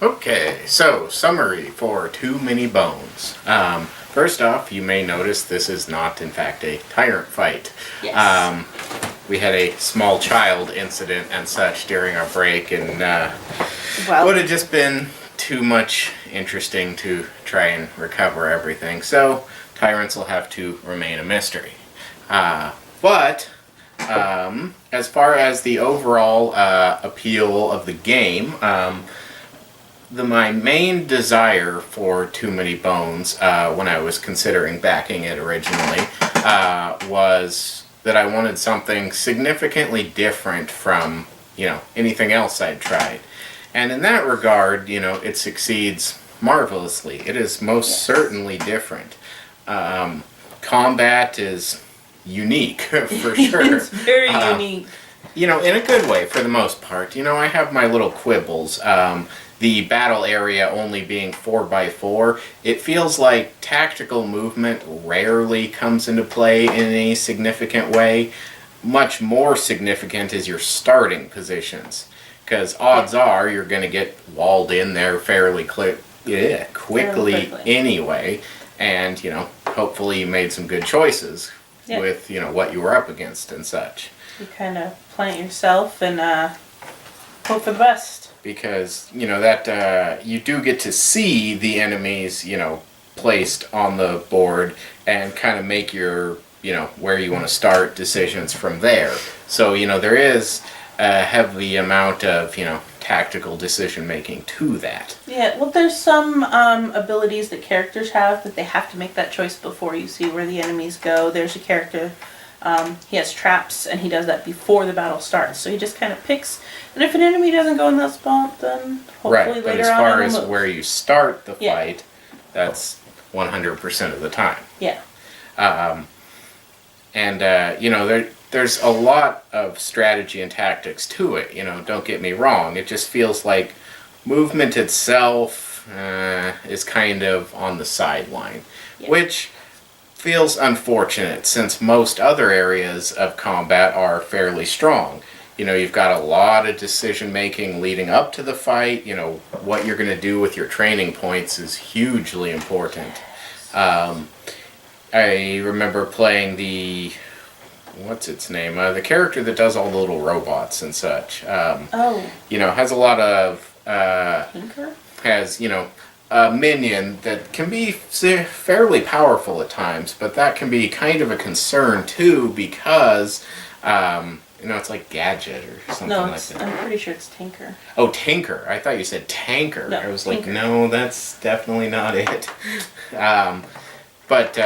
Okay, so summary for Too Many Bones. First off, you may notice this is not, in fact, a tyrant fight. Yes. We had a small child incident and such during our break, and Well, would have just been too much interesting to try and recover everything. So tyrants will have to remain a mystery. But as far as the overall appeal of the game, my main desire for Too Many Bones, when I was considering backing it originally, was that I wanted something significantly different from, anything else I'd tried. And in that regard, it succeeds marvelously. It is most certainly different. Combat is unique, for sure. it's very unique. In a good way for the most part. I have my little quibbles. The battle area only being 4x4, it feels like tactical movement rarely comes into play in any significant way. Much more significant is your starting positions, because odds are you're going to get walled in there fairly quickly anyway, and hopefully you made some good choices with what you were up against and such. You kind of plant yourself and hope for the best. Because that you do get to see the enemies placed on the board and kind of make your where you want to start decisions from there. So there is a heavy amount of tactical decision making to that. Yeah, well, there's some abilities that characters have that they have to make that choice before you see where the enemies go. There's a character, he has traps, and he does that before the battle starts. So he just kind of picks, and if an enemy doesn't go in that spot, then hopefully right, later on. But as far as where you start the fight, that's 100% of the time. Yeah. There's a lot of strategy and tactics to it. Don't get me wrong. It just feels like movement itself is kind of on the sideline, which feels unfortunate since most other areas of combat are fairly strong. You've got a lot of decision making leading up to the fight. What you're going to do with your training points is hugely important. I remember playing what's its name? The character that does all the little robots and such. Has a lot of Tinker? Has a minion that can be fairly powerful at times, but that can be kind of a concern too because it's like Gadget or something like that. I'm pretty sure it's Tinker. Oh, Tinker. I thought you said Tanker. No, I was Tinker. like, no, that's definitely not it. But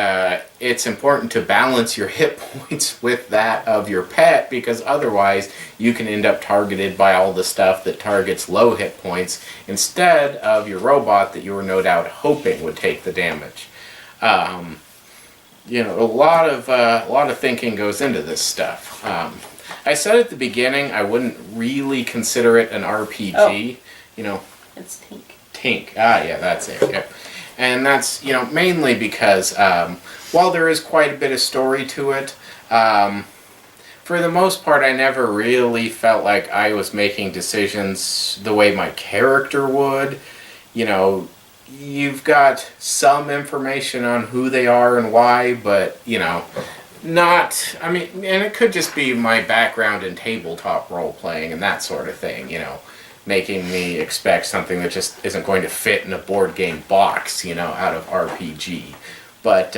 it's important to balance your hit points with that of your pet, because otherwise you can end up targeted by all the stuff that targets low hit points instead of your robot that you were no doubt hoping would take the damage. A lot of thinking goes into this stuff. I said at the beginning I wouldn't really consider it an RPG. It's Tink. Tink. Yeah, that's it. Yep. And that's, mainly because while there is quite a bit of story to it, for the most part I never really felt like I was making decisions the way my character would. You've got some information on who they are and why, but, and it could just be my background in tabletop role-playing and that sort of thing, making me expect something that just isn't going to fit in a board game box, out of RPG. But,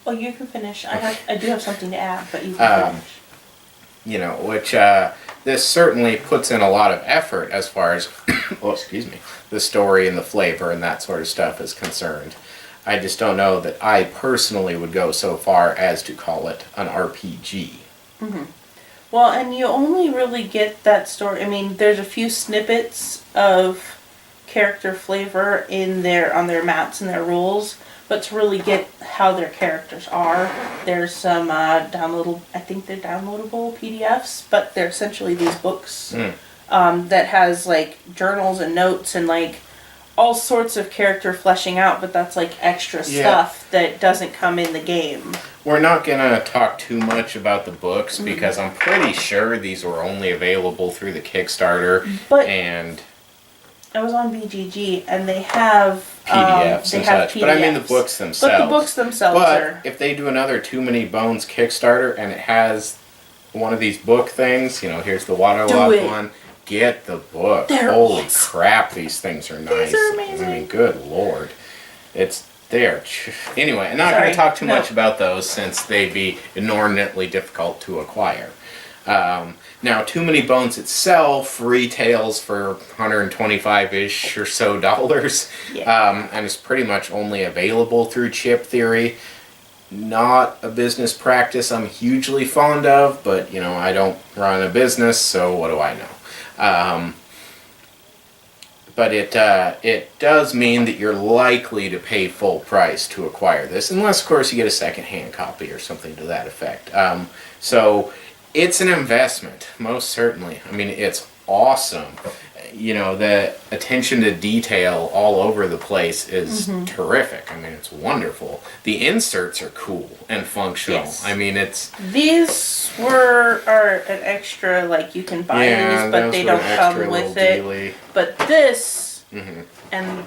Well, you can finish. I do have something to add, but you can finish. Which this certainly puts in a lot of effort as far as, the story and the flavor and that sort of stuff is concerned. I just don't know that I personally would go so far as to call it an RPG. Mm-hmm. Well, and you only really get that story. There's a few snippets of character flavor on their maps and their rules, but to really get how their characters are, there's some I think they're downloadable PDFs, but they're essentially these books that has like journals and notes and like all sorts of character fleshing out, but that's like extra stuff that doesn't come in the game. We're not gonna talk too much about the books because I'm pretty sure these were only available through the Kickstarter. But and I was on BGG and they have PDFs they and have such. But I mean the PDFs. books themselves. But the books themselves But are. if they do another Too Many Bones Kickstarter and it has one of these book things, here's the waterlogged one. Get the book. They're Holy awesome. crap, these things are nice. These are amazing. I mean, good lord. It's there. Anyway, I'm not going to talk too much about those since they'd be inordinately difficult to acquire. Now, Too Many Bones itself retails for $125-ish or so dollars. Yeah. And it's pretty much only available through Chip Theory. Not a business practice I'm hugely fond of, but I don't run a business, so what do I know? But it does mean that you're likely to pay full price to acquire this, unless of course you get a second-hand copy or something to that effect. So it's an investment, most certainly. I mean, it's awesome. The attention to detail all over the place is terrific. I mean, it's wonderful. The inserts are cool and functional. Yes. I mean, These are an extra, like you can buy these, but they don't come with it. Dealy. But this, and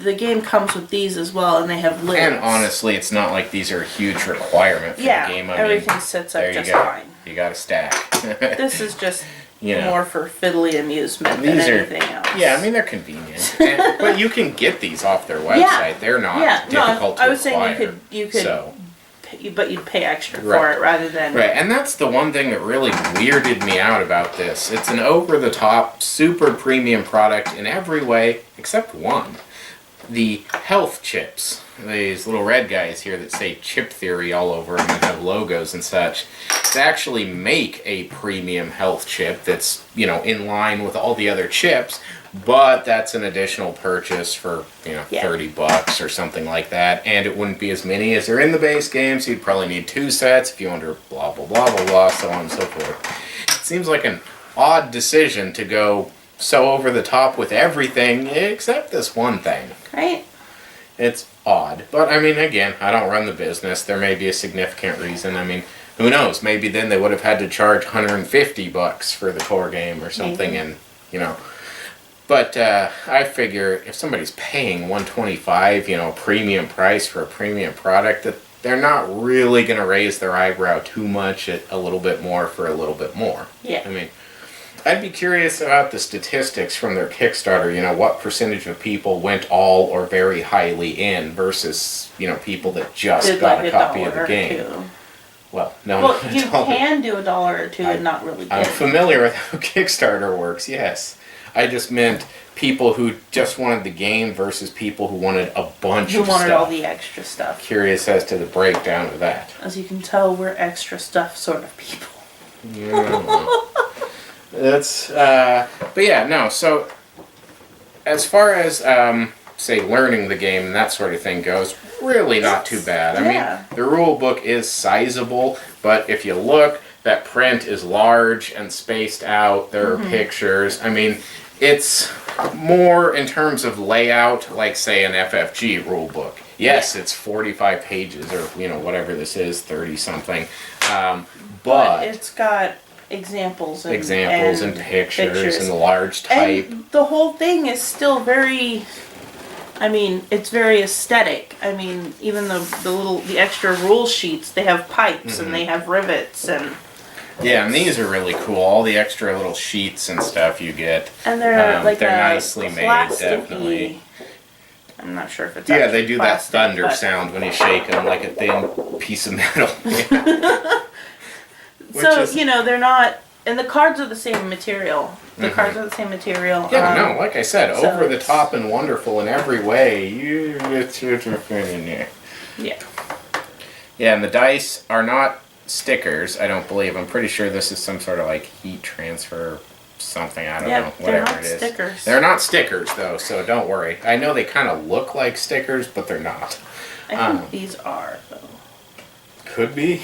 the game comes with these as well, and they have lids. And honestly, it's not like these are a huge requirement for the game. I everything mean, sits up there just you go. fine. You got a stack. This is just more for fiddly amusement These than are, anything else. Yeah, I mean, they're convenient. But you can get these off their website. They're not difficult to acquire. I was saying you could, so. but you'd pay extra for it rather than... Right, and that's the one thing that really weirded me out about this. It's an over-the-top, super premium product in every way, except one. The health chips. These little red guys here that say Chip Theory all over them and have logos and such. They actually make a premium health chip that's, in line with all the other chips, but that's an additional purchase for, $30 or something like that, and it wouldn't be as many as are in the base game, so you'd probably need 2 sets if you wonder blah, blah, blah, blah, blah, so on and so forth. It seems like an odd decision to go so over the top with everything except this one thing. Right? It's odd. But, I mean, again, I don't run the business. There may be a significant reason. I mean, who knows? Maybe then they would have had to charge $150 for the core game or something, and, But I figure if somebody's paying $125, premium price for a premium product, that they're not really going to raise their eyebrow too much at a little bit more for a little bit more. Yeah. I mean, I'd be curious about the statistics from their Kickstarter, what percentage of people went all or very highly in versus, people that just got a copy of the game. Well, no. Well, you can do $1 or $2 and not really get I'm familiar with how Kickstarter works, yes. I just meant people who just wanted the game versus people who wanted a bunch of stuff. Who wanted all the extra stuff. Curious as to the breakdown of that. As you can tell, we're extra stuff sort of people. That's, but yeah, no, so as far as, say, learning the game and that sort of thing goes, really not too bad. I mean, the rule book is sizable, but if you look, that print is large and spaced out, there are pictures. I mean, it's more in terms of layout, like, say, an FFG rule book. Yes, it's 45 pages, or, whatever this is, 30-something, but it's got examples and pictures and large type. And the whole thing is still very, it's very aesthetic. Even the extra rule sheets, they have pipes and they have rivets and... Yeah, and these are really cool. All the extra little sheets and stuff you get. And they're they're nicely made, definitely. I'm not sure if it's they do plastic, that thunder sound when you shake them like a thin piece of metal. So, they're not... And the cards are the same material. The cards are the same material. Yeah, no, like I said, so over the top and wonderful in every way. Yeah. Yeah, and the dice are not stickers, I don't believe. I'm pretty sure this is some sort of like heat transfer something, I don't know, whatever it is. Stickers. They're not stickers though, so don't worry. I know they kind of look like stickers, but they're not. I think these are, though. Could be.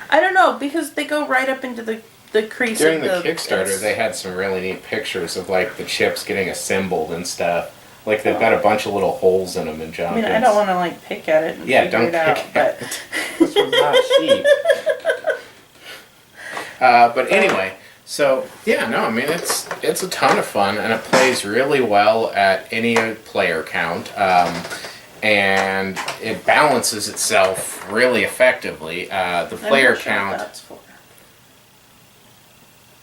I don't know, because they go right up into the the crease During of the Kickstarter, it's- they had some really neat pictures of like the chips getting assembled and stuff. Like they've got a bunch of little holes in them and junk. I mean, I don't want to like pick at it and Yeah, figure don't it out, pick but at it. This one's not cheap. But anyway, so yeah, no, I mean it's a ton of fun and it plays really well at any player count, and it balances itself really effectively. The I'm player not sure what count. that's for.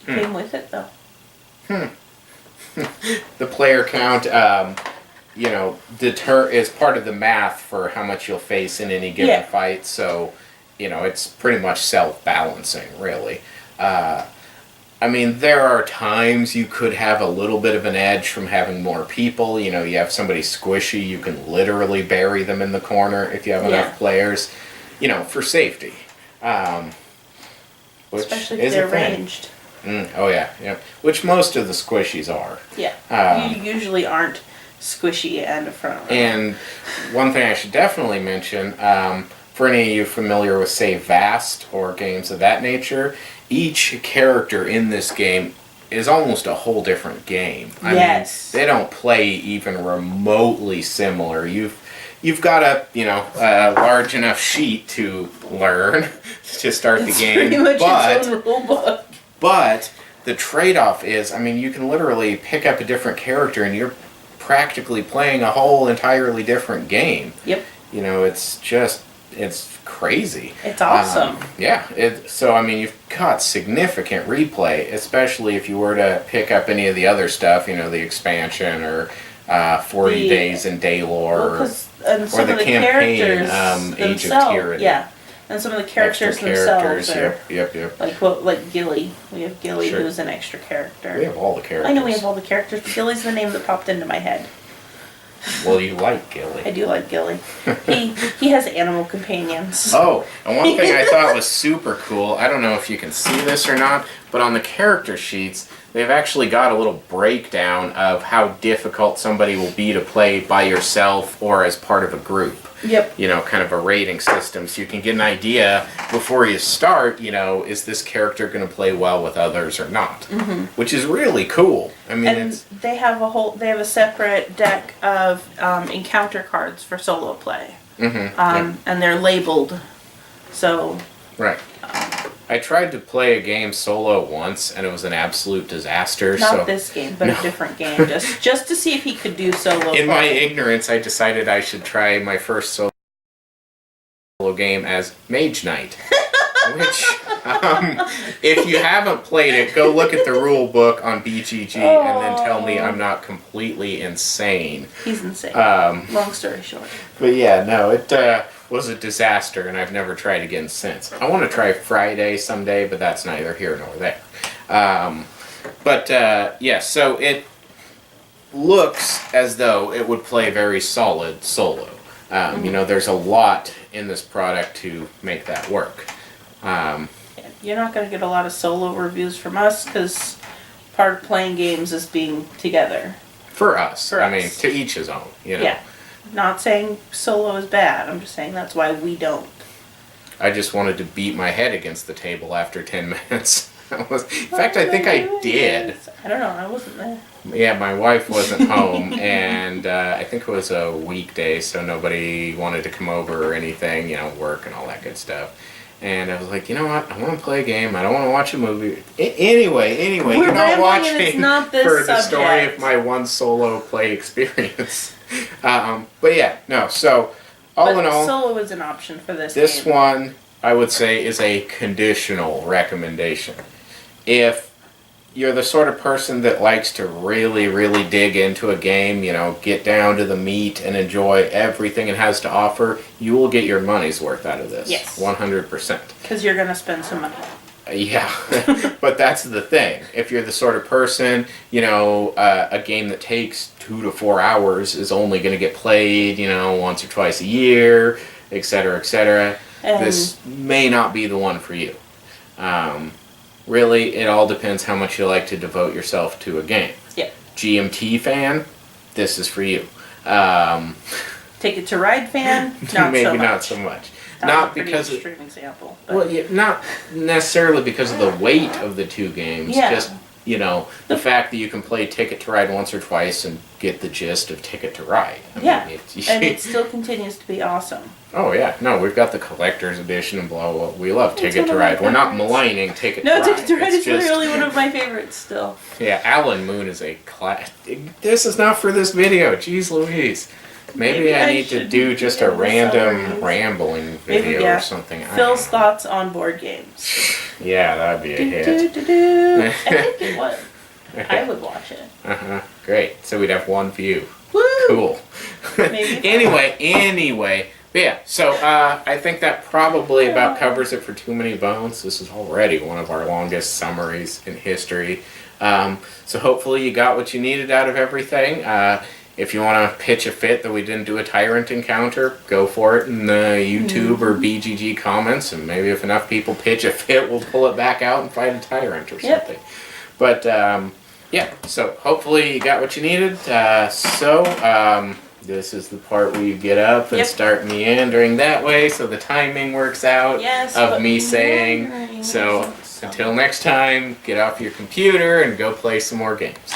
It came with it though. The player count, you know, is part of the math for how much you'll face in any given fight. So, you know, it's pretty much self-balancing, really. I mean, there are times you could have a little bit of an edge from having more people. You know, you have somebody squishy, you can literally bury them in the corner if you have enough players, you know, for safety. Which Especially if is they're a thing. ranged. Oh yeah, yeah. Which most of the squishies are. Yeah. You usually aren't squishy and a front runner. And one thing I should definitely mention, for any of you familiar with, say, Vast or games of that nature, each character in this game is almost a whole different game. I mean, they don't play even remotely similar. You've got a large enough sheet to learn to start the game, pretty much its own rule book. But the trade-off is, I mean, you can literally pick up a different character and you're practically playing a whole entirely different game. Yep. You know, it's crazy. It's awesome. So, I mean, you've got significant replay, especially if you were to pick up any of the other stuff, you know, the expansion or 40 Days in Daylore or the campaign, Age of Tyranny. Yeah. And some of the characters themselves are Yep. like Gilly. We have Gilly, who's an extra character. We have all the characters. I know we have all the characters, but Gilly's the name that popped into my head. Well, you like Gilly. I do like Gilly. He has animal companions. Oh, and one thing I thought was super cool, I don't know if you can see this or not, but on the character sheets, they've actually got a little breakdown of how difficult somebody will be to play by yourself or as part of a group. Yep. You know, kind of a rating system, so you can get an idea before you start, you know, is this character going to play well with others or not? Mm-hmm. Which is really cool. I mean, and they have a separate deck of encounter cards for solo play. Mm-hmm. And they're labeled. So. Right. I tried to play a game solo once, and it was an absolute disaster. Not this game, but a different game, just to see if he could do solo. In my ignorance, I decided I should try my first solo game as Mage Knight. Which, if you haven't played it, go look at the rule book on BGG and then tell me I'm not completely insane. He's insane. Long story short. But yeah, no, it was a disaster, and I've never tried again since. I want to try Friday someday, but that's neither here nor there. Yeah, so it looks as though it would play very solid solo. You know, there's a lot in this product to make that work. You're not going to get a lot of solo reviews from us because part of playing games is being together. For us. I mean, to each his own, you know. Yeah. Not saying solo is bad. I'm just saying that's why we don't. I just wanted to beat my head against the table after 10 minutes. In fact, I think I did. I don't know. I wasn't there. Yeah, my wife wasn't home, and I think it was a weekday, so nobody wanted to come over or anything, you know, work and all that good stuff. And I was like, you know what? I want to play a game. I don't want to watch a movie. Anyway, you're not watching for the story of my one solo play experience. But yeah, no. So all in all, solo is an option for this. This game. one, I would say, is a conditional recommendation. If you're the sort of person that likes to really, really dig into a game, you know, get down to the meat and enjoy everything it has to offer, you will get your money's worth out of this. Yes. 100%. Because you're going to spend some money. Yeah, but that's the thing. If you're the sort of person, you know, a game that takes 2 to 4 hours is only going to get played, you know, once or twice a year, etc., etc., this may not be the one for you. Really, it all depends how much you like to devote yourself to a game. Yeah. GMT fan, this is for you. Take It to Ride fan, not maybe so much. not so much. not pretty because extreme example. But. well, yeah, not necessarily because of the weight of the two games. Yeah. Just the fact that you can play Ticket to Ride once or twice and get the gist of Ticket to Ride. I mean, and it still continues to be awesome. Oh yeah, no, we've got the collector's edition and blah blah. We love Ticket to Ride. We're not maligning Ticket to Ride. No, Ticket to Ride is literally one of my favorites still. Yeah, Alan Moon is a class. This is not for this video. Jeez Louise. Maybe I need to do just a random rambling video or something. Phil's thoughts on board games. Yeah, that'd be a hit. I think it would. I would watch it. Great. So we'd have one view. Woo! Cool. Maybe. Anyway. But yeah, so I think that probably about covers it for Too Many Bones. This is already one of our longest summaries in history. So hopefully you got what you needed out of everything. If you want to pitch a fit that we didn't do a tyrant encounter, go for it in the YouTube or BGG comments, and maybe if enough people pitch a fit, we'll pull it back out and fight a tyrant or something. But yeah, so hopefully you got what you needed. This is the part where you get up and start meandering that way, so the timing works out of me saying. So until next time, get off your computer and go play some more games.